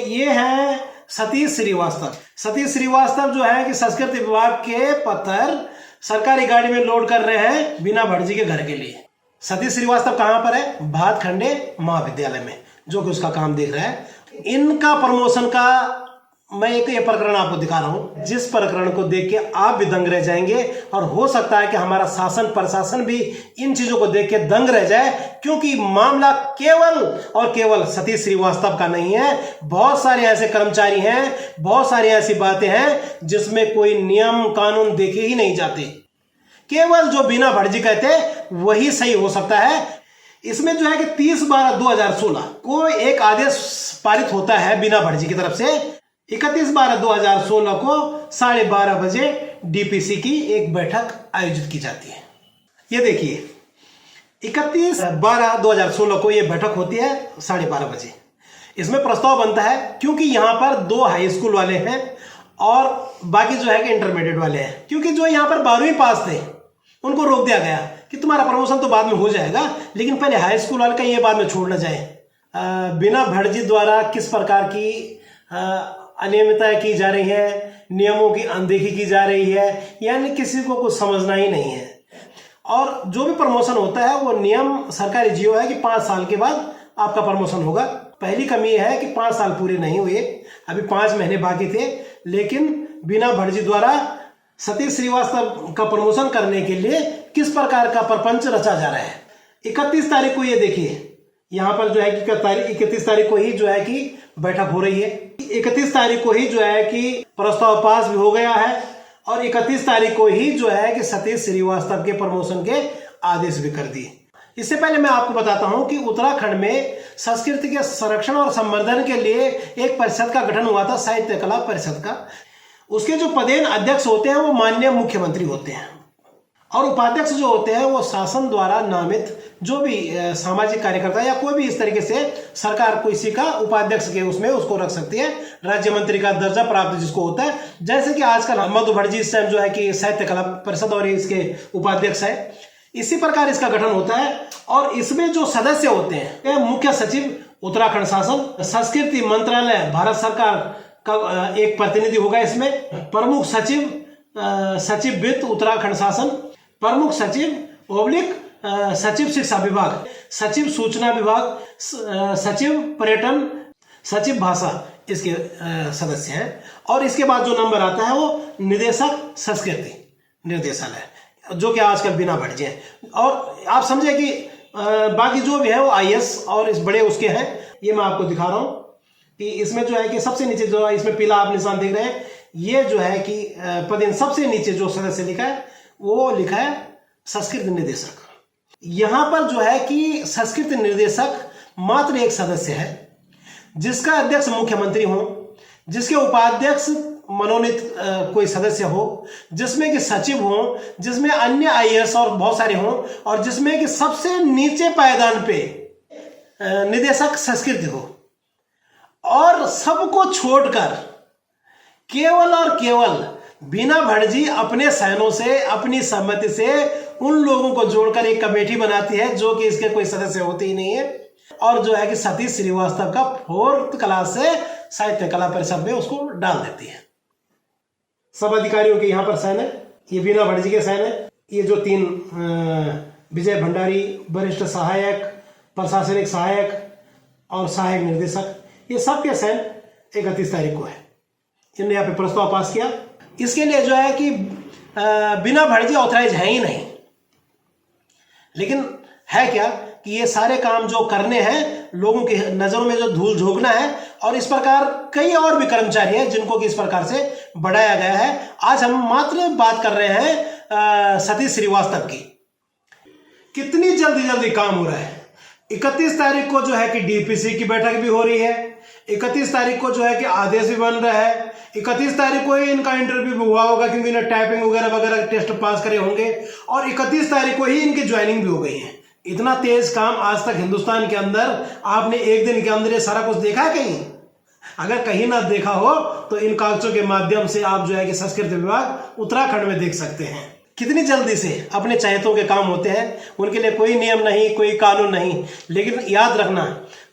ये है सतीश श्रीवास्तव। सतीश श्रीवास्तव जो है कि संस्कृत विभाग के पत्र सरकारी गाड़ी में लोड कर रहे हैं बीना भटजी के घर के लिए। सतीश श्रीवास्तव कहाँ पर है? भातखंडे महाविद्यालय में, जो कि उसका काम देख रहा है। इनका प्रमोशन का मैं ये प्रकरण आपको दिखा रहा हूं, जिस प्रकरण को देख के आप भी दंग रह जाएंगे और हो सकता है कि हमारा शासन प्रशासन भी इन चीजों को देख के दंग रह जाए, क्योंकि मामला केवल और केवल सतीश श्रीवास्तव का नहीं है। बहुत सारे ऐसे कर्मचारी हैं, बहुत सारी ऐसी बातें हैं जिसमें कोई नियम कानून देखे ही नहीं जाते। केवल जो बीना भटजी कहते वही सही हो सकता है। इसमें जो है कि 30/12/2016 को एक आदेश पारित होता है बीना भटजी की तरफ से। 31/12/2016 को 12:30 बजे डीपीसी की एक बैठक आयोजित की जाती है। ये देखिए 31/12/2016 को यह बैठक होती है 12:30 बजे। इसमें प्रस्ताव बनता है, क्योंकि यहां पर 2 हाई स्कूल वाले हैं और बाकी जो है कि इंटरमीडिएट वाले हैं, क्योंकि जो यहां पर 12वीं पास थे उनको रोक दिया गया कि तुम्हारा प्रमोशन तो बाद में हो जाएगा, लेकिन पहले हाई स्कूल वाले का ये बाद में छोड़ ना जाए। बिना भटजी द्वारा किस प्रकार की अनियमितताएं की जा रही है, नियमों की अनदेखी की जा रही है, यानी किसी को कुछ समझना ही नहीं है। और जो भी प्रमोशन होता है वो नियम सरकारी जियो है कि 5 साल के बाद आपका प्रमोशन होगा। पहली कमी यह है कि 5 साल पूरे नहीं हुए, अभी 5 महीने बाकी थे, लेकिन बिना भटजी द्वारा सतीश श्रीवास्तव का प्रमोशन करने के लिए किस प्रकार का प्रपंच रचा जा रहा है। 31 तारीख को ये देखिए, यहाँ पर जो है कि 31 तारीख को ही जो है कि बैठक हो रही है। 31 तारीख को ही जो है कि प्रस्ताव पास भी हो गया है और 31 तारीख को ही जो है कि सतीश श्रीवास्तव के प्रमोशन के आदेश भी कर दिए। इससे पहले मैं आपको बताता हूं कि उत्तराखंड में संस्कृति के संरक्षण और संवर्धन के लिए एक परिषद का गठन हुआ था, साहित्य कला परिषद का। उसके जो पदेन अध्यक्ष होते हैं वो माननीय मुख्यमंत्री होते हैं और उपाध्यक्ष जो होते हैं वो शासन द्वारा नामित जो भी सामाजिक कार्यकर्ता या कोई भी इस तरीके से सरकार किसी का उपाध्यक्ष के उसमें उसको रख सकती है, राज्य मंत्री का दर्जा प्राप्त जिसको होता है। जैसे कि आजकल मधु भटजी इस टाइम जो है कि साहित्य कला परिषद और इसके उपाध्यक्ष है, इसी प्रकार इसका गठन होता है। और इसमें जो सदस्य होते हैं मुख्य सचिव उत्तराखंड शासन, संस्कृति मंत्रालय भारत सरकार का एक प्रतिनिधि होगा इसमें, प्रमुख सचिव सचिव वित्त उत्तराखंड शासन, प्रमुख सचिव ओब्लिक सचिव शिक्षा विभाग, सचिव सूचना विभाग, सचिव पर्यटन, सचिव भाषा इसके सदस्य हैं। और इसके बाद जो नंबर आता है वो निदेशक संस्कृति निर्देशालय, जो कि आजकल बिना भटजी हैं। और आप समझे कि बाकी जो भी है वो IAS और इस बड़े उसके हैं। ये मैं आपको दिखा रहा हूँ कि इसमें जो है कि सबसे नीचे जो है इसमें पीला आप निशान देख रहे हैं, ये जो है कि पदेन सबसे नीचे जो सदस्य लिखा है वो लिखा है संस्कृत निर्देशक। यहां पर जो है कि संस्कृत निर्देशक मात्र एक सदस्य है, जिसका अध्यक्ष मुख्यमंत्री हो, जिसके उपाध्यक्ष मनोनीत कोई सदस्य हो, जिसमें कि सचिव हो, जिसमें अन्य IAS और बहुत सारे हों, और जिसमें कि सबसे नीचे पायदान पे निदेशक संस्कृत हो। और सबको छोड़कर केवल और केवल बिना भटजी अपने सहनों से, अपनी सहमति से उन लोगों को जोड़कर एक कमेटी बनाती है जो कि इसके कोई सदस्य होते ही नहीं है, और जो है कि सतीश श्रीवास्तव का 4th क्लास से साहित्य कला परिषद में उसको डाल देती है। सब अधिकारियों के यहाँ पर साइन है, ये बिना भटजी के साइन है। ये जो 3 विजय भंडारी, वरिष्ठ सहायक, प्रशासनिक सहायक और सहायक निर्देशक, ये सबके साइन 31 तारीख को है। इन्होंने यहाँ पे प्रस्ताव पास किया। इसके लिए जो है कि बिना भटजी ऑथराइज है ही नहीं, लेकिन है क्या कि ये सारे काम जो करने हैं लोगों की नजरों में जो धूल झोंकना है, और इस प्रकार कई और भी कर्मचारी हैं जिनको कि इस प्रकार से बढ़ाया गया है। आज हम मात्र बात कर रहे हैं सतीश श्रीवास्तव की। कितनी जल्दी जल्दी काम हो रहा है। 31 तारीख को जो है कि डीपीसी की बैठक भी हो रही है, 31 तारीख को जो है कि आदेश भी बन रहा है, 31 तारीख को ही इनका इंटरव्यू भी हुआ होगा क्योंकि इन्हें टाइपिंग वगैरह वगैरह टेस्ट पास करे होंगे, और 31 तारीख को ही इनकी ज्वाइनिंग भी हो गई है। इतना तेज काम आज तक हिंदुस्तान के अंदर आपने एक दिन के अंदर ये सारा कुछ देखा है कहीं? अगर कहीं ना देखा हो तो इन कागजों के माध्यम से आप जो है कि संस्कृत विभाग उत्तराखंड में देख सकते हैं। कितनी जल्दी से अपने चाहतों के काम होते हैं, उनके लिए कोई नियम नहीं, कोई कानून नहीं। लेकिन याद रखना,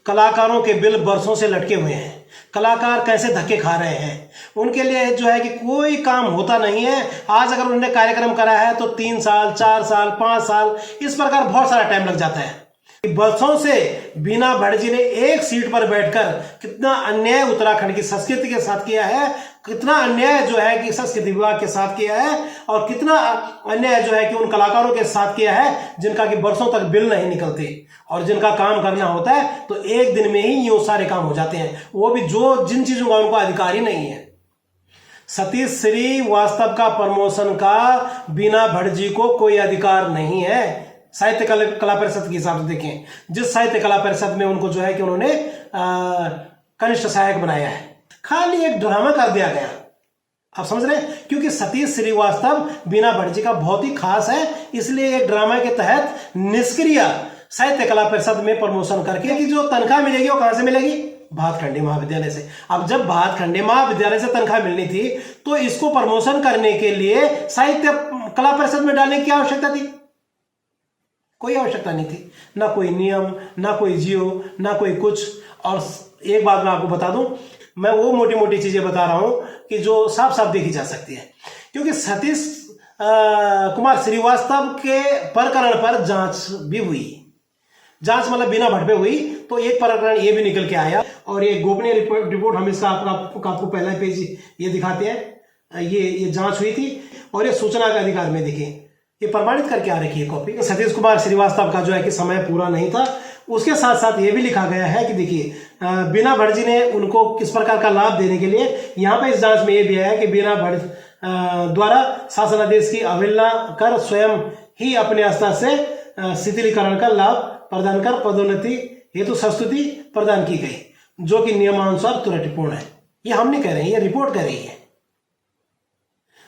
कलाकारों के बिल बरसों से लटके हुए हैं, कलाकार कैसे धक्के खा रहे हैं, उनके लिए जो है कि कोई काम होता नहीं है। आज अगर उन्होंने कार्यक्रम करा है तो 3 साल 4 साल 5 साल इस प्रकार बहुत सारा टाइम लग जाता है। बरसों से बीना भट्ट जी ने एक सीट पर बैठकर कितना अन्याय उत्तराखंड की संस्कृति के साथ किया है, कितना अन्याय जो है कि संस्कृति विभाग के साथ किया है, और कितना अन्याय जो है कि उन कलाकारों के साथ किया है जिनका कि बरसों तक बिल नहीं निकलते और जिनका काम करना होता है तो एक दिन में ही ये सारे काम हो जाते हैं, वो भी जिन चीजों का उनको अधिकार ही नहीं है। सतीश श्रीवास्तव का प्रमोशन का बीना भट्ट जी को कोई अधिकार नहीं है। साहित्य कला परिषद के हिसाब से देखें, जिस साहित्य कला परिषद में उनको जो है कि उन्होंने कनिष्ठ सहायक बनाया है, खाली एक ड्रामा कर दिया गया। आप समझ रहे हैं, क्योंकि सतीश श्रीवास्तव बीना भट्ट जी का बहुत ही खास है, इसलिए एक ड्रामा के तहत निष्क्रिय साहित्य कला परिषद में प्रमोशन करके कि जो तनख्वाह मिलेगी वो कहां से मिलेगी? भातखंडे महाविद्यालय से। अब जब भातखंडे महाविद्यालय से तनख्वाह मिलनी थी तो इसको प्रमोशन करने के लिए साहित्य कला परिषद में डालने की आवश्यकता थी? कोई आवश्यकता नहीं थी, ना कोई नियम, ना कोई जियो, ना कोई कुछ। और एक बात मैं आपको बता दूं, मैं वो मोटी मोटी चीजें बता रहा हूं कि जो साफ साफ देखी जा सकती है, क्योंकि सतीश कुमार श्रीवास्तव के प्रकरण पर जांच भी हुई। जांच मतलब बिना भट्ट पे हुई, तो एक प्रकरण ये भी निकल के आया, और ये गोपनीय रिपोर्ट हम इसका आपको पहला पेज ये दिखाते हैं। ये जांच हुई थी और ये सूचना का अधिकार में देखें, ये प्रमाणित करके आ रखी है कॉपी। सतीश कुमार श्रीवास्तव का जो है कि समय पूरा नहीं था। उसके साथ साथ ये भी लिखा गया है कि देखिए, बीना भट्ट जी ने उनको किस प्रकार का लाभ देने के लिए, यहाँ पे इस जांच में ये भी है कि बीना भट्ट द्वारा शासनादेश की अवहेलना कर स्वयं ही अपने स्तर से शिथिलीकरण का लाभ प्रदान कर पदोन्नति हेतु संस्तुति प्रदान की गई, जो कि नियमानुसार त्रुटिपूर्ण है। ये हम नहीं कह रहे हैं, ये रिपोर्ट कह रही है।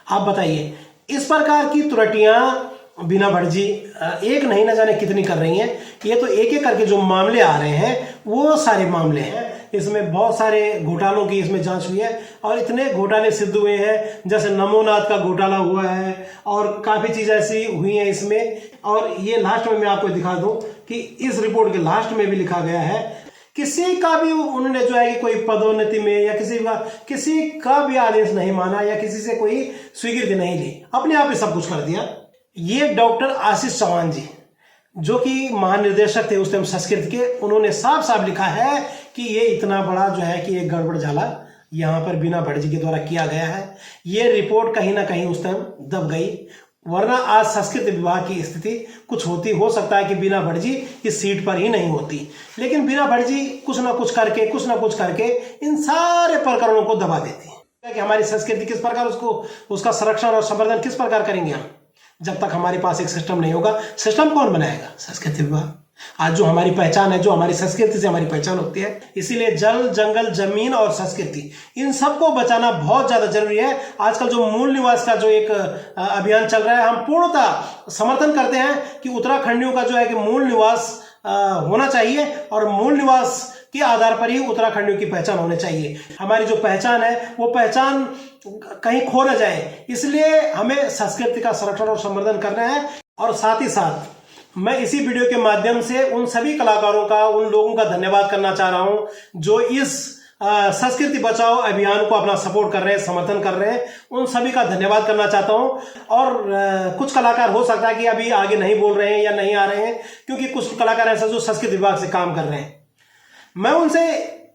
आप बताइए, इस प्रकार की त्रुटियां बीना भट्ट जी एक नहीं न जाने कितनी कर रही हैं। ये तो एक एक करके जो मामले आ रहे हैं वो सारे मामले हैं, इसमें बहुत सारे घोटालों की इसमें जांच हुई है, और इतने घोटाले सिद्ध हुए हैं, जैसे नमोनाथ का घोटाला हुआ है और काफी चीज ऐसी हुई है इसमें। और ये लास्ट में मैं आपको दिखा दूं कि इस रिपोर्ट के लास्ट में भी लिखा गया है, किसी का भी उन्होंने जो है कि कोई पदोन्नति में या किसी का भी आदेश नहीं माना या किसी से कोई स्वीकृति नहीं ली, अपने आप ही सब कुछ कर दिया। ये डॉक्टर आशीष चौहान जी, जो कि महानिर्देशक थे उस टाइम संस्कृत के, उन्होंने साफ साफ लिखा है कि ये इतना बड़ा जो है कि एक गड़बड़ झाला यहाँ पर बीना भट्ट जी के द्वारा किया गया है। ये रिपोर्ट कहीं ना कहीं उस टाइम दब गई, वरना आज संस्कृत विभाग की स्थिति कुछ होती, हो सकता है कि बीना भट्ट जी इस सीट पर ही नहीं होती, लेकिन बीना भट्ट जी कुछ ना कुछ करके इन सारे प्रकरणों को दबा देती है। कि हमारी संस्कृति किस प्रकार उसका संरक्षण और संवर्धन किस प्रकार करेंगे हम, जब तक हमारे पास एक सिस्टम नहीं होगा। सिस्टम कौन बनाएगा? संस्कृत विभाग। आज जो हमारी पहचान है, जो हमारी संस्कृति से हमारी पहचान होती है, इसीलिए जल, जंगल, जमीन और संस्कृति, इन सबको बचाना बहुत ज्यादा जरूरी है। आजकल जो मूल निवास का जो एक अभियान चल रहा है, हम पूर्णतः समर्थन करते हैं कि उत्तराखंडियों का जो है कि मूल निवास होना चाहिए, और मूल निवास के आधार पर ही उत्तराखंडियों की पहचान होनी चाहिए। हमारी जो पहचान है वो पहचान कहीं खो न जाए, इसलिए हमें संस्कृति का संरक्षण और संवर्धन करना है। और साथ ही साथ मैं इसी वीडियो के माध्यम से उन सभी कलाकारों का, उन लोगों का धन्यवाद करना चाह रहा हूं जो इस संस्कृति बचाओ अभियान को अपना सपोर्ट कर रहे हैं, समर्थन कर रहे हैं। उन सभी का धन्यवाद करना चाहता हूं। और कुछ कलाकार हो सकता है कि अभी आगे नहीं बोल रहे हैं या नहीं आ रहे हैं, क्योंकि कुछ कलाकार ऐसे जो संस्कृत विभाग से काम कर रहे हैं। मैं उनसे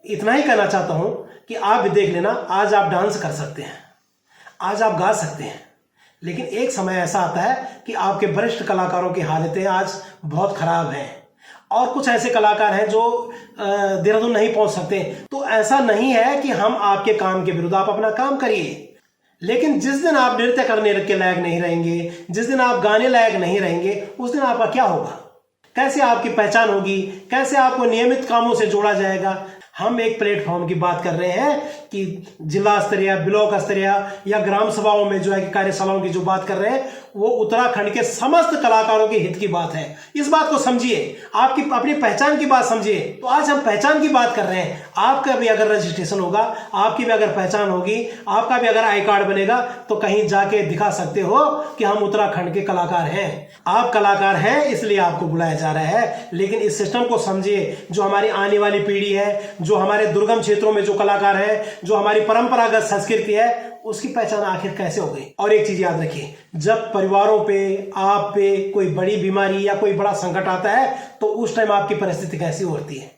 इतना ही कहना चाहता हूं कि आप भी देख लेना, आज आप डांस कर सकते हैं, आज आप गा सकते हैं, लेकिन एक समय ऐसा आता है कि आपके वरिष्ठ कलाकारों की हालतें आज बहुत खराब हैं, और कुछ ऐसे कलाकार हैं जो देहरादून नहीं पहुंच सकते। तो ऐसा नहीं है कि हम आपके काम के विरुद्ध, आप अपना काम करिए, लेकिन जिस दिन आप नृत्य करने के लायक नहीं रहेंगे, जिस दिन आप गाने लायक नहीं रहेंगे, उस दिन आपका क्या होगा? कैसे आपकी पहचान होगी? कैसे आपको नियमित कामों से जोड़ा जाएगा? हम एक प्लेटफॉर्म की बात कर रहे हैं कि जिला स्तरीय, ब्लॉक स्तरीय या ग्राम सभाओं में जो है कि कार्यशालाओं की जो बात कर रहे हैं, वो उत्तराखंड के समस्त कलाकारों के हित की बात है। इस बात को समझिए, आपकी अपनी पहचान की बात समझिए। तो आज हम पहचान की बात कर रहे हैं। आपका भी अगर रजिस्ट्रेशन होगा, आपकी भी अगर पहचान होगी, आपका भी अगर आई कार्ड बनेगा, तो कहीं जाके दिखा सकते हो कि हम उत्तराखंड के कलाकार हैं। आप कलाकार हैं इसलिए आपको बुलाया जा रहा है। लेकिन इस सिस्टम को समझिए, जो हमारी आने वाली पीढ़ी है, जो हमारे दुर्गम क्षेत्रों में जो कलाकार है, जो हमारी परंपरागत संस्कृति है, उसकी पहचान आखिर कैसे हो गई। और एक चीज याद रखिए, जब परिवारों पे, आप पे कोई बड़ी बीमारी या कोई बड़ा संकट आता है, तो उस टाइम आपकी परिस्थिति कैसी होती है।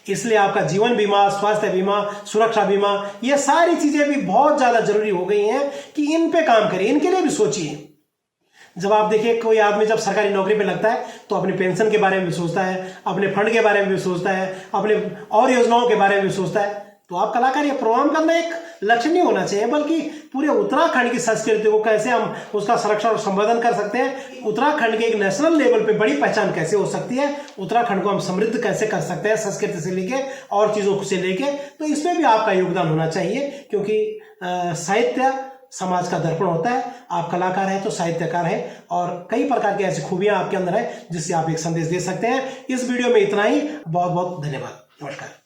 इसलिए आपका जीवन बीमा, स्वास्थ्य बीमा, सुरक्षा बीमा, ये सारी चीजें भी बहुत ज्यादा जरूरी हो गई हैं कि इन पे काम करिए, इनके लिए भी सोचिए। जब आप देखिए कोई आदमी जब सरकारी नौकरी पे लगता है तो अपनी पेंशन के बारे में भी सोचता है, अपने फंड के बारे में भी सोचता है, अपने और योजनाओं के बारे में भी सोचता है। तो आप कलाकार ये प्रोग्राम करना एक लक्ष्य नहीं होना चाहिए, बल्कि पूरे उत्तराखंड की संस्कृति को कैसे हम उसका संरक्षण और संवर्धन कर सकते हैं, उत्तराखंड के एक नेशनल लेवल पे बड़ी पहचान कैसे हो सकती है, उत्तराखंड को हम समृद्ध कैसे कर सकते हैं संस्कृति से लेके और चीजों से लेके। तो इसमें भी आपका योगदान होना चाहिए, क्योंकि साहित्य समाज का दर्पण होता है। आप कलाकार हैं तो साहित्यकार हैं, और कई प्रकार की ऐसी खूबियां आपके अंदर है जिससे आप एक संदेश दे सकते हैं। इस वीडियो में इतना ही। बहुत बहुत धन्यवाद। नमस्कार।